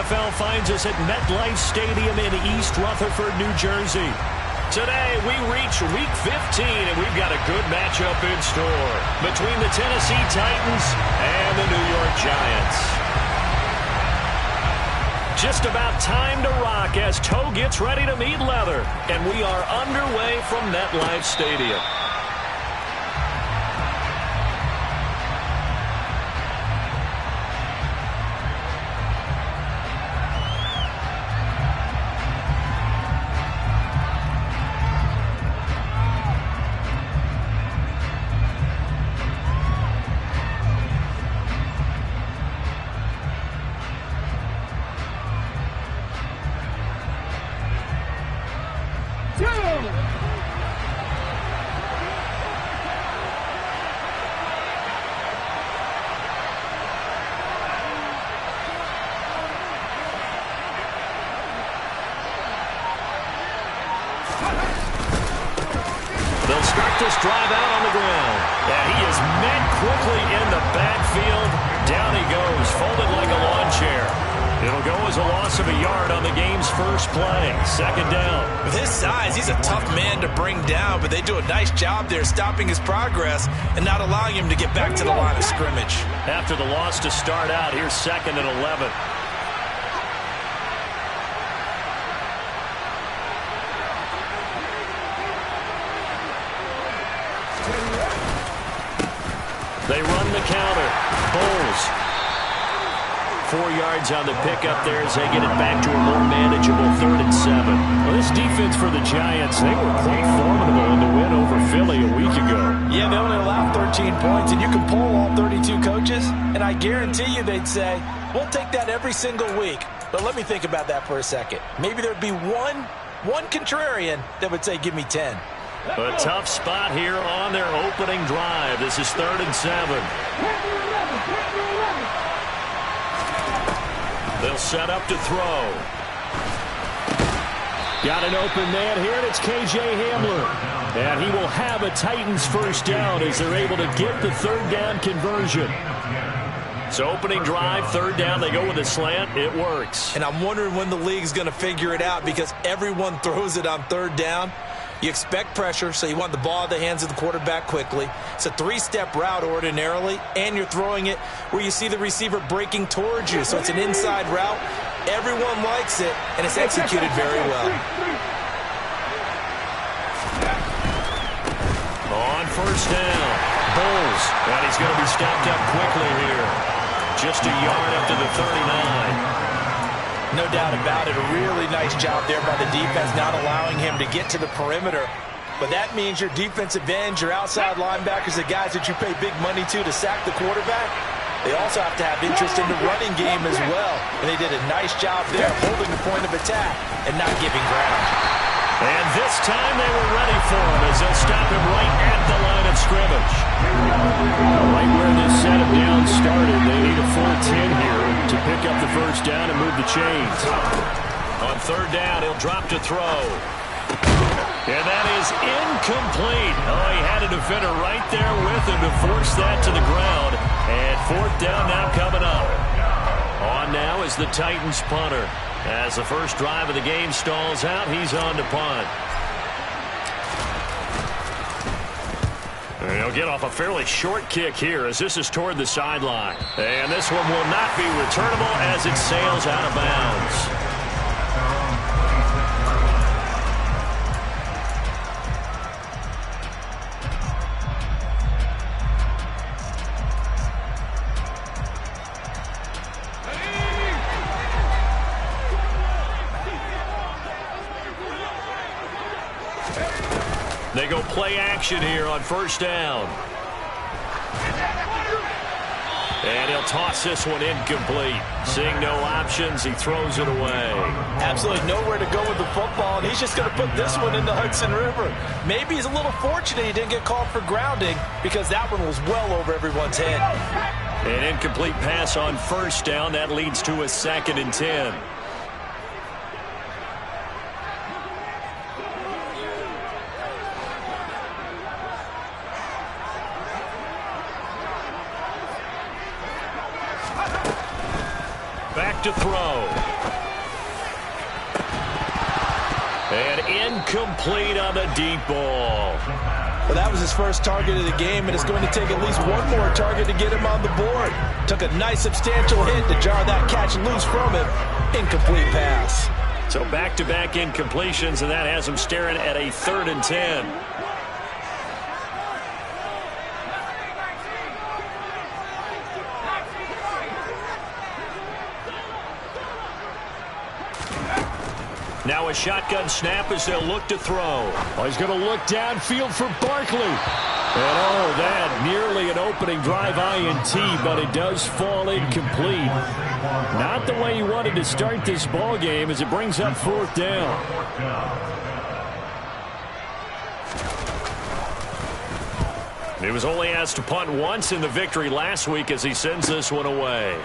NFL finds us at MetLife Stadium in East Rutherford, New Jersey. Today, we reach Week 15, and we've got a good matchup in store between the Tennessee Titans and the New York Giants. Just about time to rock as toe gets ready to meet leather, and we are underway from MetLife Stadium. They'll start this drive out on the ground. And he is met quickly in the backfield. Down he goes, folded like a lawn chair. It'll go as a loss of a yard on the game's first play. Second down. With his size, he's a tough man to bring down, but they do a nice job there stopping his progress and not allowing him to get back to the line of scrimmage. After the loss to start out, here's 2nd and 11. They run the counter. Bowles. 4 yards on the pickup there as they get it back to a more manageable 3rd and 7. Well, this defense for the Giants, they were quite formidable in the win over Philly a week ago. Yeah, they only allowed 13 points, and you can poll all 32 coaches, and I guarantee you they'd say, we'll take that every single week. But let me think about that for a second. Maybe there'd be one contrarian that would say, give me 10. A tough spot here on their opening drive. This is 3rd and 7. They'll set up to throw. Got an open man here, and it's K.J. Hamler. And he will have a Titans first down as they're able to get the 3rd down conversion. So opening drive, 3rd down, they go with a slant. It works. And I'm wondering when the league's going to figure it out because everyone throws it on 3rd down. You expect pressure, so you want the ball in the hands of the quarterback quickly. It's a 3-step route ordinarily, and you're throwing it where you see the receiver breaking towards you. So it's an inside route. Everyone likes it, and it's executed very well. On 1st down, Bowles. And he's going to be stopped up quickly here. Just a yard up to the 39. No doubt about it. A really nice job there by the defense, not allowing him to get to the perimeter. But that means your defensive ends, your outside linebackers, the guys that you pay big money to sack the quarterback, they also have to have interest in the running game as well. And they did a nice job there holding the point of attack and not giving ground. And this time they were ready for him as they'll stop him right at the line of scrimmage. Right where this set of downs started, they need a full 10 here to pick up the first down and move the chains. On 3rd down, he'll drop to throw. And that is incomplete. Oh, he had a defender right there with him to force that to the ground. And 4th down now coming up. On now is the Titans punter. As the first drive of the game stalls out, he's on to punt. And he'll get off a fairly short kick here as this is toward the sideline. And this one will not be returnable as it sails out of bounds. They go play action here on 1st down. And he'll toss this one incomplete. Seeing no options, he throws it away. Absolutely nowhere to go with the football, and he's just going to put this one in the Hudson River. Maybe he's a little fortunate he didn't get called for grounding because that one was well over everyone's head. An incomplete pass on 1st down. That leads to a 2nd and 10. Back to throw. Incomplete on the deep ball. Well, that was his first target of the game, and it's going to take at least one more target to get him on the board. Took a nice substantial hit to jar that catch loose from him. Incomplete pass. So back-to-back incompletions, and that has him staring at a 3rd and 10. Now a shotgun snap as they'll look to throw. Oh, he's going to look downfield for Barkley. And oh, that nearly an opening drive INT, but it does fall incomplete. Not the way he wanted to start this ball game as it brings up 4th down. He was only asked to punt once in the victory last week as he sends this one away.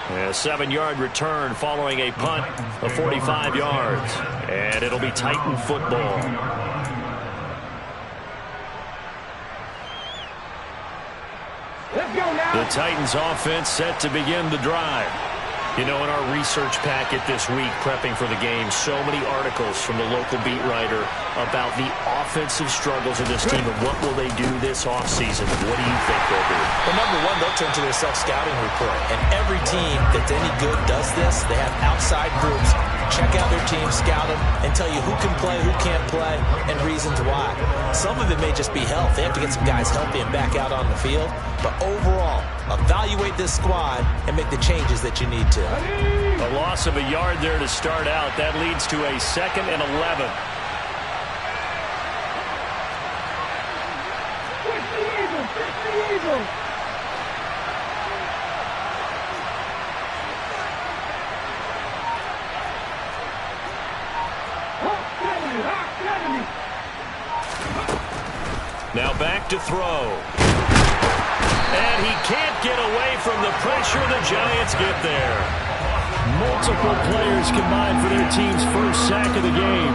A 7-yard return following a punt of 45 yards. And it'll be Titan football. The Titans offense set to begin the drive. You know, in our research packet this week, prepping for the game, so many articles from the local beat writer about the offensive struggles of this team and what will they do this offseason. What do you think they'll do? Well, number one, they'll turn to their self-scouting report. And every team that's any good does this. They have outside groups. Check out their team, scout them, and tell you who can play, who can't play, and reasons why. Some of it may just be health. They have to get some guys healthy and back out on the field. But overall, evaluate this squad and make the changes that you need to. A loss of a yard there to start out. That leads to a 2nd and 11. Now back to throw. And he can't get away from the pressure. The Giants get there. Multiple players combined for their team's first sack of the game.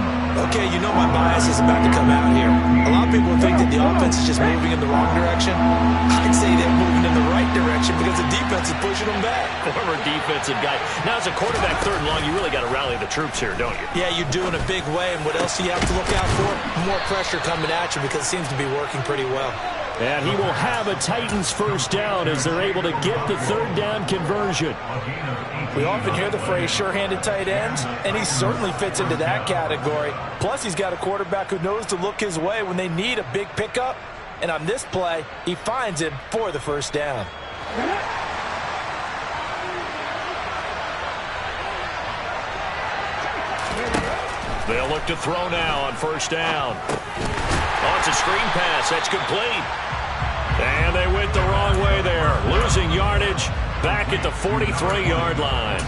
Okay, you know my bias is about to come out here. A lot of people think that the offense is just moving in the wrong direction. I'd say they're moving in the right direction because the defense is pushing them back. Former defensive guy. Now, as a quarterback 3rd and long, you really got to rally the troops here, don't you? Yeah, you do in a big way. And what else do you have to look out for? More pressure coming at you because it seems to be working pretty well. And he will have a Titans first down as they're able to get the 3rd down conversion. We often hear the phrase sure-handed tight ends, and he certainly fits into that category. Plus, he's got a quarterback who knows to look his way when they need a big pickup. And on this play, he finds him for the first down. They'll look to throw now on first down. Oh, it's a screen pass. That's complete. And they went the wrong way there. Losing yardage back at the 43-yard line.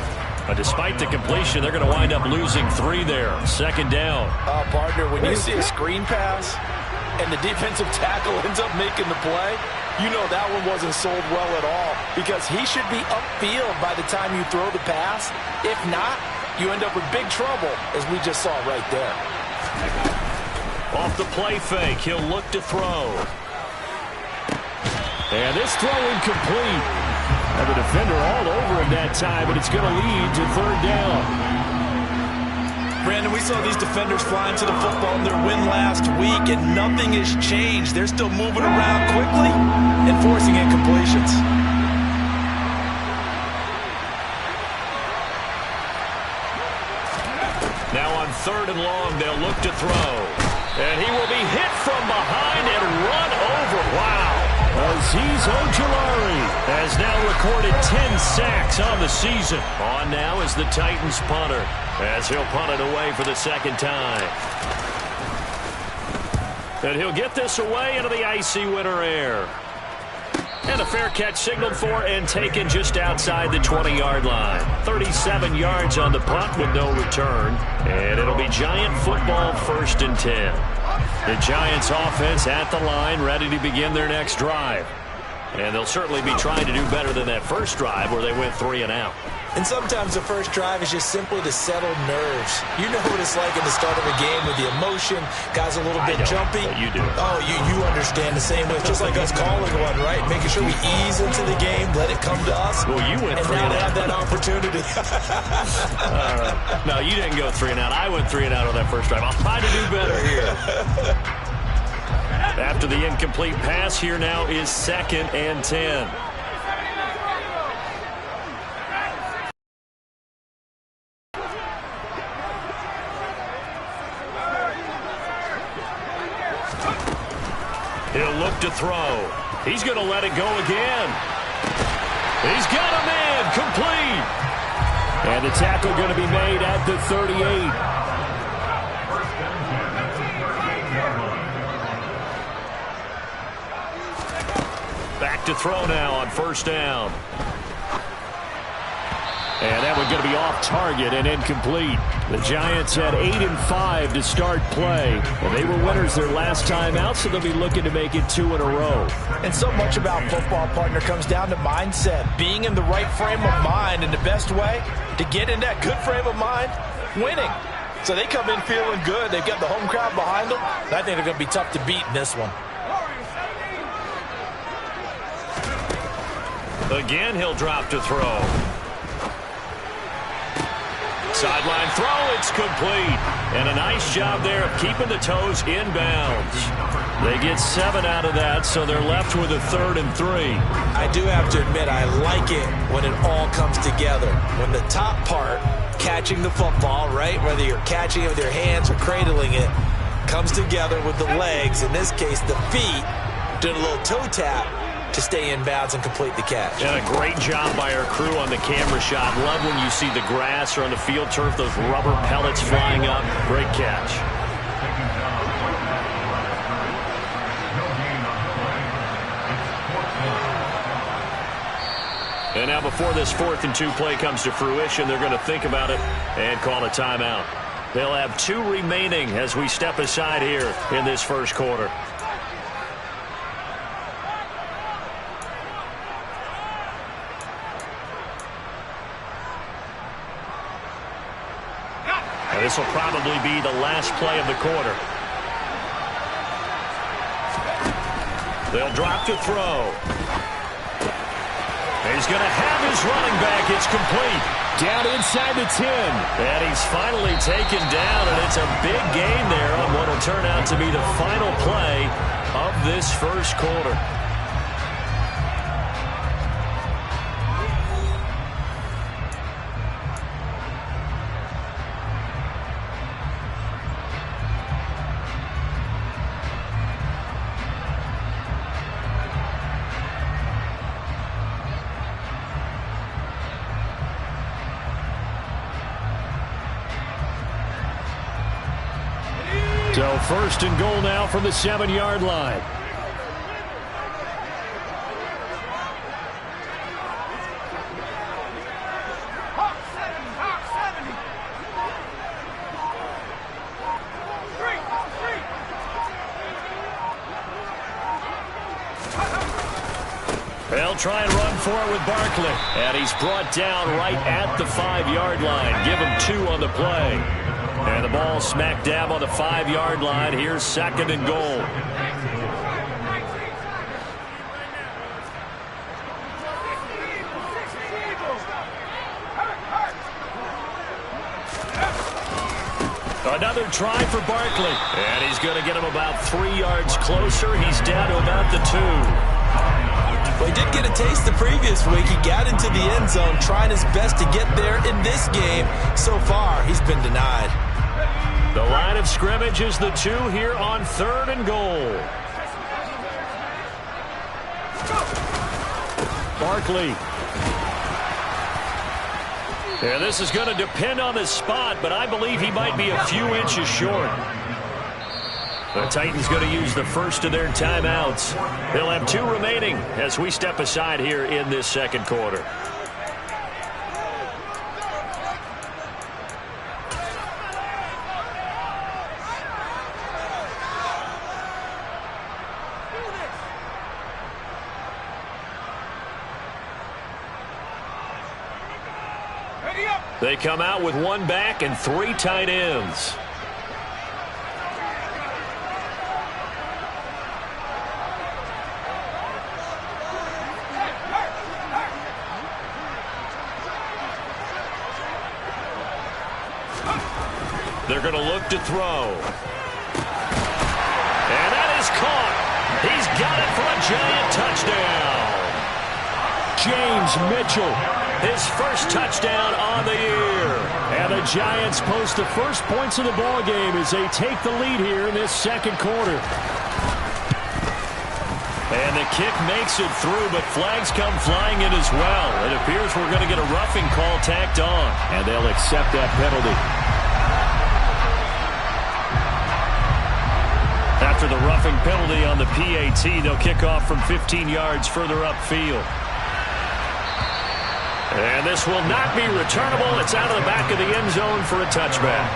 But despite the completion, they're going to wind up losing 3 there. 2nd down. Partner, when you see a screen pass and the defensive tackle ends up making the play, you know that one wasn't sold well at all because he should be upfield by the time you throw the pass. If not, you end up with big trouble, as we just saw right there. Off the play fake, he'll look to throw. And this throw incomplete. And the defender all over him that time, but it's going to lead to 3rd down. Brandon, we saw these defenders flying to the football in their win last week, and nothing has changed. They're still moving around quickly and forcing incompletions. Now on 3rd and long, they'll look to throw. And he will be hit from behind and run over. Wow. Azeez Ojulari has now recorded 10 sacks on the season. On now is the Titans punter as he'll punt it away for the 2nd time. And he'll get this away into the icy winter air. And a fair catch signaled for and taken just outside the 20-yard line. 37 yards on the punt with no return. And it'll be Giant football 1st and 10. The Giants offense at the line, ready to begin their next drive. And they'll certainly be trying to do better than that first drive where they went 3 and out. And sometimes the first drive is just simply to settle nerves. You know what it's like at the start of a game with the emotion, guys a little bit jumpy. But you do. Oh, you understand the same way. It's just like us calling one, right? Making sure we ease into the game, let it come to us. Well, you went and 3 and now out. have that opportunity. No, you didn't go 3 and out. I went 3 and out on that first drive. I'll try to do better here. After the incomplete pass, here now is 2nd and 10. He'll look to throw. He's going to let it go again. He's got a man complete. And the tackle going to be made at the 38. Back to throw now on 1st down. And that one's going to be off target and incomplete. The Giants had 8 and 5 to start play. And they were winners their last time out, so they'll be looking to make it 2 in a row. And so much about football, partner, comes down to mindset. Being in the right frame of mind, and the best way to get in that good frame of mind, winning. So they come in feeling good. They've got the home crowd behind them. And I think they're going to be tough to beat in this one. Again, he'll drop to throw. Sideline throw, it's complete. And a nice job there of keeping the toes inbounds. They get 7 out of that, so they're left with a 3rd and 3. I do have to admit, I like it when it all comes together. When the top part, catching the football, right, whether you're catching it with your hands or cradling it, comes together with the legs, in this case the feet, doing a little toe tap to stay in bounds and complete the catch. And a great job by our crew on the camera shot. Love when you see the grass or on the field turf, those rubber pellets flying up. Great catch. And now before this 4th and 2 play comes to fruition, they're going to think about it and call a timeout. They'll have 2 remaining as we step aside here in this first quarter. This will probably be the last play of the quarter. They'll drop to throw. He's going to have his running back. It's complete. Down inside the 10. And he's finally taken down, and it's a big gain there on what will turn out to be the final play of this first quarter. So 1st and goal now from the 7-yard line. They'll try and run for it with Barkley. And he's brought down right at the 5-yard line. Give him 2 on the play. And the ball smack dab on the 5-yard line. Here's 2nd and goal. Another try for Barkley. And he's going to get him about 3 yards closer. He's down to about the 2. Well, he did get a taste the previous week. He got into the end zone, trying his best to get there in this game. So far, he's been denied. The line of scrimmage is the 2 here on 3rd and goal. Barkley. And this is going to depend on the spot, but I believe he might be a few inches short. The Titans going to use the first of their timeouts. They'll have 2 remaining as we step aside here in this second quarter. They come out with one back and 3 tight ends. They're going to look to throw. And that is caught. He's got it for a giant touchdown. James Mitchell, his first touchdown on the year. And the Giants post the first points of the ball game as they take the lead here in this second quarter. And the kick makes it through, but flags come flying in as well. It appears we're going to get a roughing call tacked on, and they'll accept that penalty. After the roughing penalty on the PAT, they'll kick off from 15 yards further upfield. And this will not be returnable. It's out of the back of the end zone for a touchback.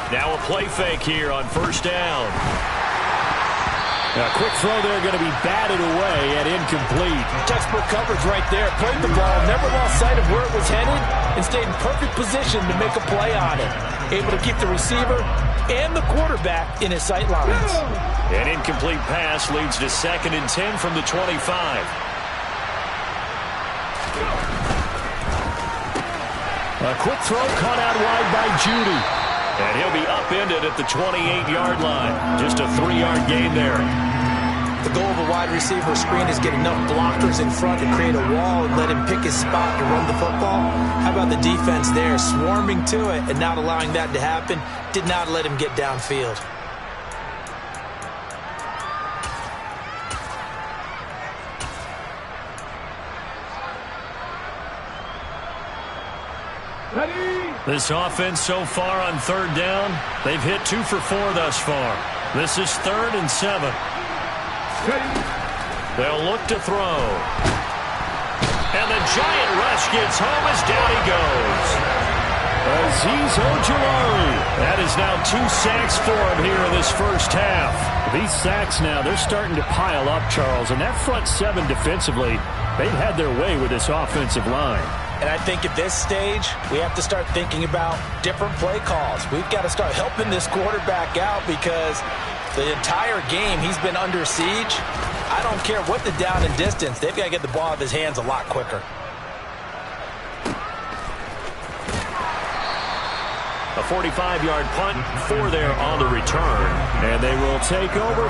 Now a play fake here on first down. A quick throw there, going to be batted away and incomplete. Textbook coverage right there. Played the ball, never lost sight of where it was headed, and stayed in perfect position to make a play on it. Able to keep the receiver and the quarterback in his sight lines. An incomplete pass leads to 2nd and 10 from the 25. A quick throw caught out wide by Judy. And he'll be upended at the 28-yard line. Just a 3-yard gain there. The goal of a wide receiver screen is get enough blockers in front to create a wall and let him pick his spot to run the football. How about the defense there, swarming to it and not allowing that to happen? Did not let him get downfield. This offense so far on 3rd down, they've hit 2 for 4 thus far. This is 3rd and 7. They'll look to throw. And the giant rush gets home as down he goes. Azeez Ojulari. That is now 2 sacks for him here in this first half. These sacks now, they're starting to pile up, Charles. And that front 7 defensively, they've had their way with this offensive line. And I think at this stage, we have to start thinking about different play calls. We've got to start helping this quarterback out because the entire game he's been under siege. I don't care what the down and distance. They've got to get the ball out of his hands a lot quicker. A 45-yard punt, 4 there on the return. And they will take over